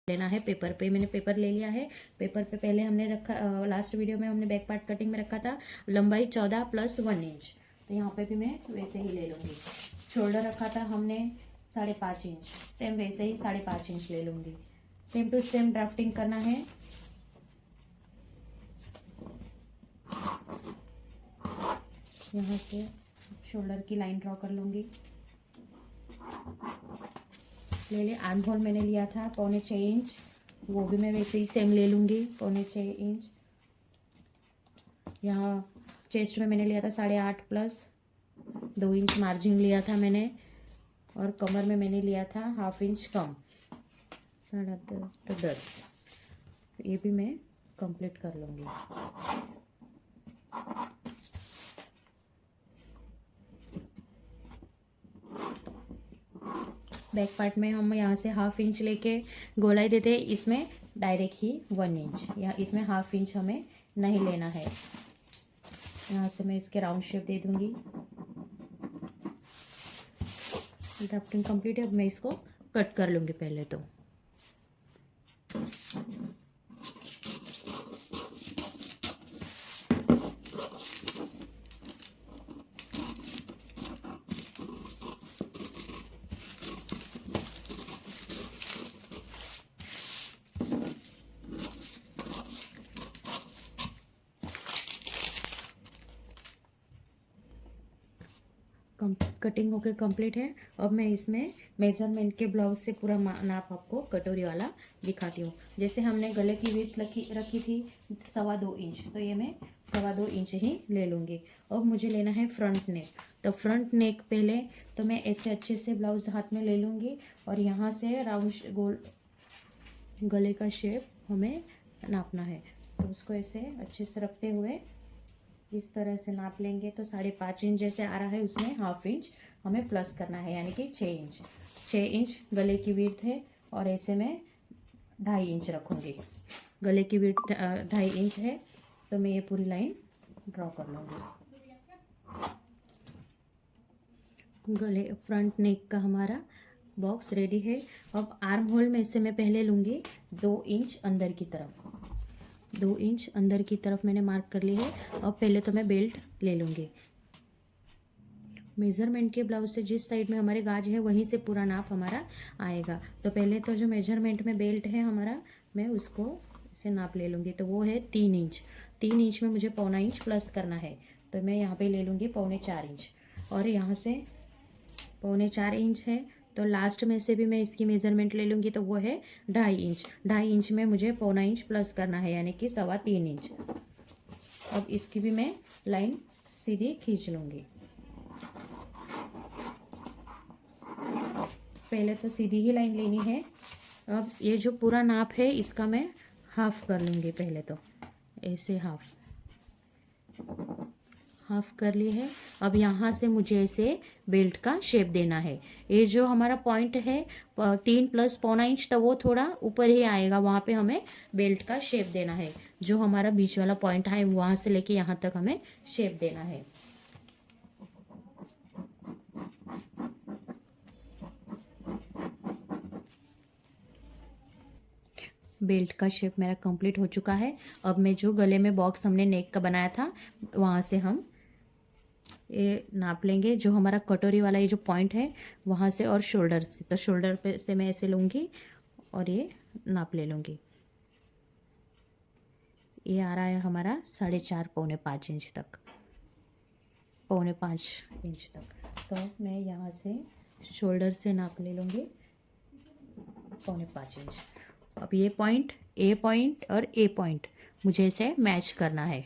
लेना है पेपर पे। मैंने पेपर ले लिया है। पेपर पे पहले हमने रखा, लास्ट वीडियो में हमने बैक पार्ट कटिंग में रखा था लंबाई 14 + 1 इंच, तो यहाँ पे भी मैं वैसे ही ले लूँगी। शोल्डर रखा था हमने 5.5 इंच, सेम वैसे ही 5.5 इंच ले लूँगी। सेम टू सेम ड्राफ्टिंग करना है। यहाँ से शोल्डर की लाइन ड्रॉ कर लूँगी। ले ले आर्म होल मैंने लिया था 6.25 इंच, वो भी मैं वैसे ही सेम ले लूँगी 6.25 इंच। यहाँ चेस्ट में मैंने लिया था 8.5 + 2 इंच मार्जिन लिया था मैंने, और कमर में मैंने लिया था 1/2 इंच कम, 10.5 तो 10। ये भी मैं कंप्लीट कर लूँगी। बैक पार्ट में हम यहाँ से 1/2 इंच लेके गोलाई देते हैं, इसमें डायरेक्ट ही 1 इंच, या इसमें 1/2 इंच हमें नहीं लेना है। यहाँ से मैं इसके राउंड शेप दे दूँगी। ड्राफ्टिंग कंप्लीट है। अब मैं इसको कट कर लूँगी पहले तो। कटिंग होके कंप्लीट है। अब मैं इसमें मेजरमेंट के ब्लाउज से पूरा नाप आपको कटोरी वाला दिखाती हूँ। जैसे हमने गले की विड्थ रखी थी 2.25 इंच, तो ये मैं 2.25 इंच ही ले लूँगी। अब मुझे लेना है फ्रंट नेक, तो फ्रंट नेक पहले तो मैं ऐसे अच्छे से ब्लाउज हाथ में ले लूँगी, और यहाँ से राउंड गोल गले का शेप हमें नापना है। तो उसको ऐसे अच्छे से रखते हुए इस तरह से नाप लेंगे, तो 5.5 इंच जैसे आ रहा है उसमें 1/2 इंच हमें प्लस करना है, यानी कि 6 इंच। 6 इंच गले की विड्थ है, और ऐसे में 2.5 इंच रखूँगी। गले की विड्थ 2.5 इंच है, तो मैं ये पूरी लाइन ड्रॉ कर लूँगी। गले फ्रंट नेक का हमारा बॉक्स रेडी है। अब आर्म होल में से मैं पहले लूँगी 2 इंच अंदर की तरफ। 2 इंच अंदर की तरफ मैंने मार्क कर ली है। अब पहले तो मैं बेल्ट ले लूँगी। मेज़रमेंट के ब्लाउज से जिस साइड में हमारे गाज है वहीं से पूरा नाप हमारा आएगा। तो पहले तो जो मेजरमेंट में बेल्ट है हमारा, मैं उसको से नाप ले लूँगी। तो वो है 3 इंच। 3 इंच में मुझे 1/4 इंच प्लस करना है, तो मैं यहाँ पे ले लूँगी 4.25 इंच। और यहाँ से 4.25 इंच है, तो लास्ट में से भी मैं इसकी मेज़रमेंट ले लूँगी, तो वो है 2.5 इंच। 2.5 इंच में मुझे 1/4 इंच प्लस करना है, यानी कि 3.25 इंच। अब इसकी भी मैं लाइन सीधी खींच लूँगी। पहले तो सीधी ही लाइन लेनी है। अब ये जो पूरा नाप है इसका मैं हाफ कर लूँगी। पहले तो ऐसे हाफ कर ली है। अब यहाँ से मुझे ऐसे बेल्ट का शेप देना है। ये जो हमारा पॉइंट है 3 + 1/4 इंच, तो वो थोड़ा ऊपर ही आएगा, वहाँ पे हमें बेल्ट का शेप देना है। जो हमारा बीच वाला पॉइंट है वहाँ से लेके यहाँ तक हमें शेप देना है। बेल्ट का शेप मेरा कंप्लीट हो चुका है। अब मैं जो गले में बॉक्स हमने नेक का बनाया था वहाँ से हम ये नाप लेंगे, जो हमारा कटोरी वाला ये जो पॉइंट है वहाँ से, और शोल्डर से। तो शोल्डर पे से मैं ऐसे लूँगी और ये नाप ले लूँगी। ये आ रहा है हमारा 4.5 पौने 5 इंच तक, 4.25 इंच तक। तो मैं यहाँ से शोल्डर से नाप ले लूँगी 4.25 इंच। अब ये पॉइंट, ए पॉइंट और ए पॉइंट मुझे इसे मैच करना है।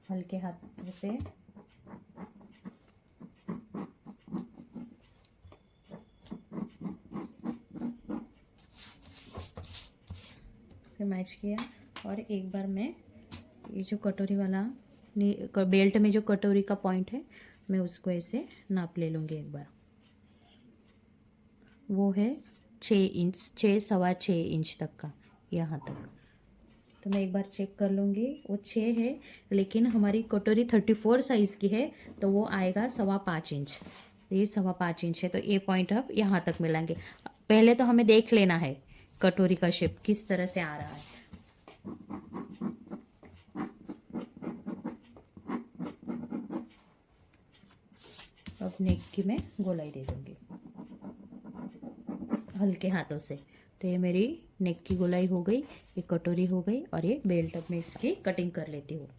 हल्के हाथों से मैच किया, और एक बार मैं ये जो कटोरी वाला बेल्ट में जो कटोरी का पॉइंट है मैं उसको ऐसे नाप ले लूँगी एक बार। वो है 6 इंच, 6.25 इंच तक का, यहाँ तक। तो मैं एक बार चेक कर लूँगी। वो 6 है, लेकिन हमारी कटोरी 34 साइज़ की है, तो वो आएगा 5.25 इंच। तो ये 5.25 इंच है, तो ये पॉइंट अब यहाँ तक मिलाएंगे। पहले तो हमें देख लेना है कटोरी का शेप किस तरह से आ रहा है। अब नेक की मैं गोलाई दे दूंगी हल्के हाथों से। तो ये मेरी नेक की गोलाई हो गई, ये कटोरी हो गई, और ये बेल्ट अब मैं इसकी कटिंग कर लेती हूँ।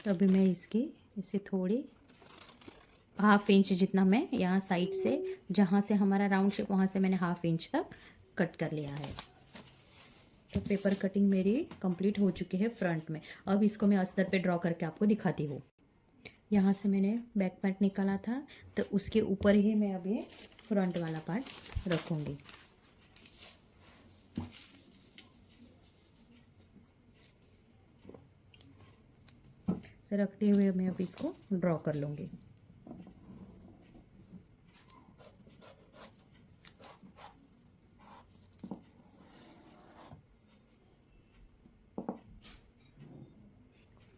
तो अभी मैं इसकी इसे थोड़ी 1/2 इंच जितना मैं यहाँ साइड से, जहाँ से हमारा राउंड शेप, वहाँ से मैंने 1/2 इंच तक कट कर लिया है। तो पेपर कटिंग मेरी कंप्लीट हो चुकी है फ्रंट में। अब इसको मैं अस्तर पे ड्रॉ करके आपको दिखाती हूँ। यहाँ से मैंने बैक पार्ट निकाला था, तो उसके ऊपर ही मैं अब ये फ्रंट वाला पार्ट रखूँगी। से रखते हुए मैं अब इसको ड्रॉ कर लूँगी।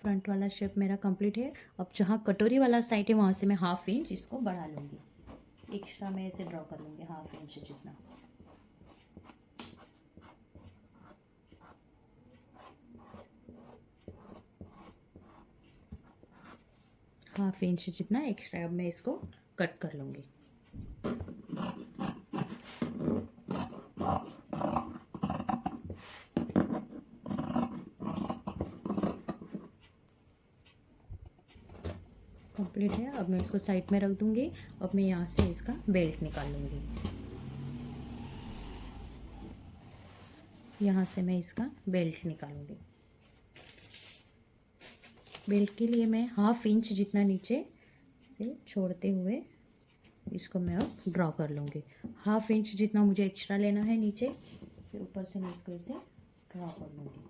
फ्रंट वाला शेप मेरा कंप्लीट है। अब जहाँ कटोरी वाला साइड है वहाँ से मैं 1/2 इंच इसको बढ़ा लूँगी। एक्स्ट्रा मैं इसे ड्रॉ कर लूँगी 1/2 इंच जितना। हाफ इंच जितना एक्स्ट्रा अब मैं इसको कट कर लूँगी। कंप्लीट है। अब मैं इसको साइड में रख दूँगी। अब मैं यहाँ से इसका बेल्ट निकाल लूँगी। यहाँ से मैं इसका बेल्ट निकालूँगी। बेल्ट के लिए मैं 1/2 इंच जितना नीचे से छोड़ते हुए इसको मैं अब ड्रॉ कर लूँगी। 1/2 इंच जितना मुझे एक्स्ट्रा लेना है नीचे, फिर ऊपर से मैं इसको इसे ड्रॉ कर लूँगी।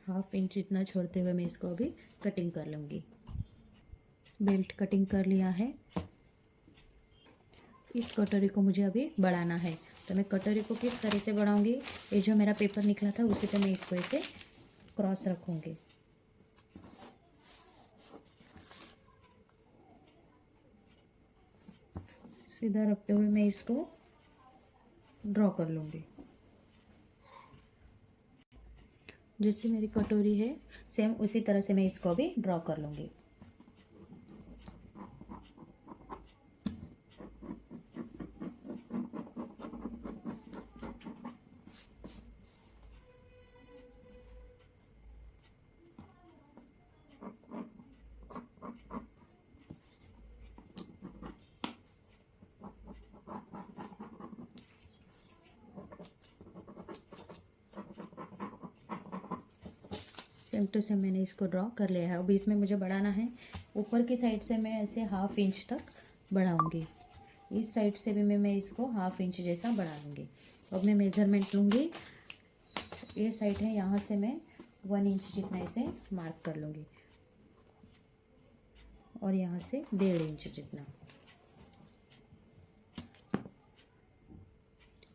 हाफ इंच इतना छोड़ते हुए मैं इसको अभी कटिंग कर लूँगी। बेल्ट कटिंग कर लिया है। इस कटोरी को मुझे अभी बढ़ाना है, तो मैं कटोरी को किस तरह से बढ़ाऊँगी, ये जो मेरा पेपर निकला था उसी पे मैं इसको ऐसे क्रॉस रखूँगी। सीधा रखते हुए मैं इसको ड्रॉ कर लूँगी। जैसे मेरी कटोरी है सेम उसी तरह से मैं इसको भी ड्रॉ कर लूँगी। सेम टू सेम मैंने इसको ड्रॉ कर लिया है। अब इसमें मुझे बढ़ाना है। ऊपर की साइड से मैं ऐसे 1/2 इंच तक बढ़ाऊंगी। इस साइड से भी मैं इसको 1/2 इंच जैसा बढ़ा लूँगी। अब मैं मेज़रमेंट लूँगी। ये साइड है, यहाँ से मैं 1 इंच जितना इसे मार्क कर लूँगी, और यहाँ से 1.5 इंच जितना।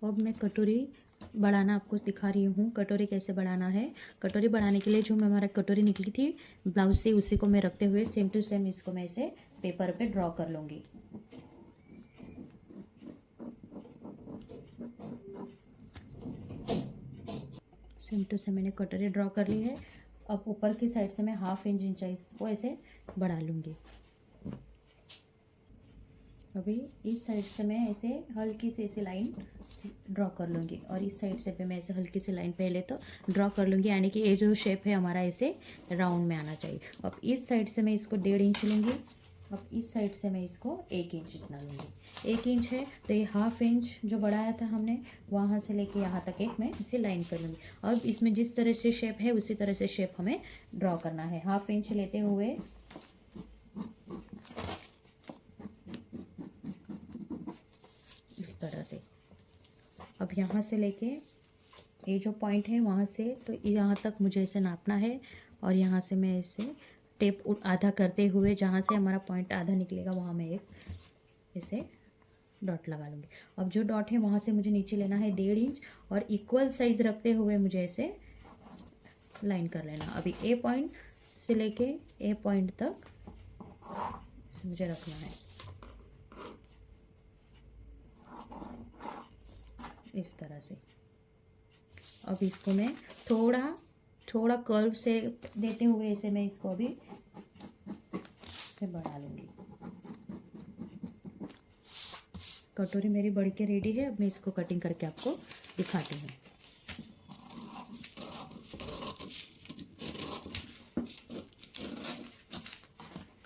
अब मैं कटोरी बढ़ाना आपको दिखा रही हूँ। कटोरी कैसे बढ़ाना है। कटोरी बढ़ाने के लिए जो मैं हमारा कटोरी निकली थी ब्लाउज से, उसी को मैं रखते हुए सेम टू सेम इसको मैं इसे पेपर पे ड्रॉ कर लूँगी। सेम टू सेम मैंने कटोरी ड्रॉ कर ली है। अब ऊपर की साइड से मैं 1/2 इंच ऊंचाई को ऐसे बढ़ा लूँगी। अभी इस साइड से मैं ऐसे हल्की सी ऐसे लाइन ड्रॉ कर लूँगी, और इस साइड से भी मैं ऐसे हल्की सी लाइन पहले तो ड्रॉ कर लूँगी, यानी कि ये जो शेप है हमारा ऐसे राउंड में आना चाहिए। अब इस साइड से मैं इसको 1.5 इंच लूँगी, अब इस साइड से मैं इसको 1 इंच जितना लूँगी। 1 इंच है तो ये 1/2 इंच जो बढ़ाया था हमने वहाँ से लेके यहाँ तक एक मैं इसे लाइन कर लूँगी। अब इसमें जिस तरह से शेप है उसी तरह से शेप हमें ड्रॉ करना है। 1/2 इंच लेते हुए इस तरह से, अब यहाँ से लेके ये जो पॉइंट है वहाँ से तो यहाँ तक मुझे इसे नापना है और यहाँ से मैं इसे टेप आधा करते हुए जहाँ से हमारा पॉइंट आधा निकलेगा वहाँ मैं एक इसे डॉट लगा लूँगी। अब जो डॉट है वहाँ से मुझे नीचे लेना है 1.5 इंच और इक्वल साइज रखते हुए मुझे इसे लाइन कर लेना। अभी ए पॉइंट से लेके ए पॉइंट तक मुझे रखना है इस तरह से। अब इसको मैं थोड़ा थोड़ा कर्व से देते हुए इसे मैं इसको अभी बढ़ा लूँगी। कटोरी मेरी बढ़ के रेडी है। अब मैं इसको कटिंग करके आपको दिखाती हूँ।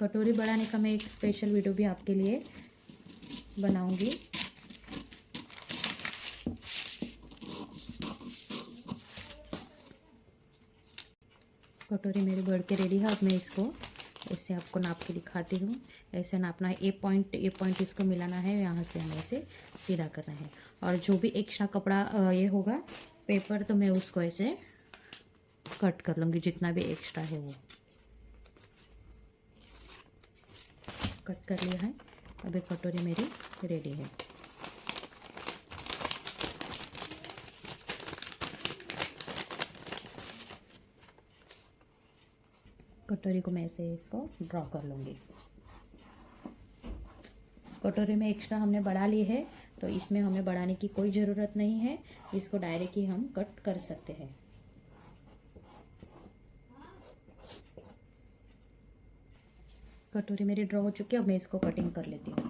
कटोरी बढ़ाने का मैं एक स्पेशल वीडियो भी आपके लिए बनाऊंगी। कटोरी मेरी बढ़ के रेडी है। अब मैं इसको ऐसे आपको नाप के दिखाती हूँ। ऐसे नापना है, ए पॉइंट इसको मिलाना है, यहाँ से हमें इसे सीधा करना है। और जो भी एक्स्ट्रा कपड़ा ये होगा पेपर तो मैं उसको ऐसे कट कर लूँगी, जितना भी एक्स्ट्रा है वो कट कर लिया है। अब एक कटोरी मेरी रेडी है। कटोरी को मैं ऐसे इसको ड्रॉ कर लूँगी। कटोरी में एक्स्ट्रा हमने बढ़ा ली है तो इसमें हमें बढ़ाने की कोई ज़रूरत नहीं है, इसको डायरेक्ट ही हम कट कर सकते हैं। कटोरी मेरी ड्रॉ हो चुकी है। अब मैं इसको कटिंग कर लेती हूँ।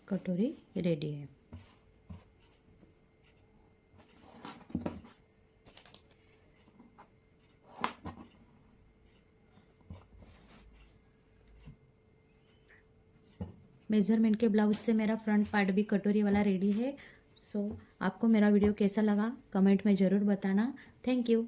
कटोरी रेडी है। मेज़रमेंट के ब्लाउज से मेरा फ्रंट पार्ट भी कटोरी वाला रेडी है। सो आपको मेरा वीडियो कैसा लगा कमेंट में ज़रूर बताना। Thank you.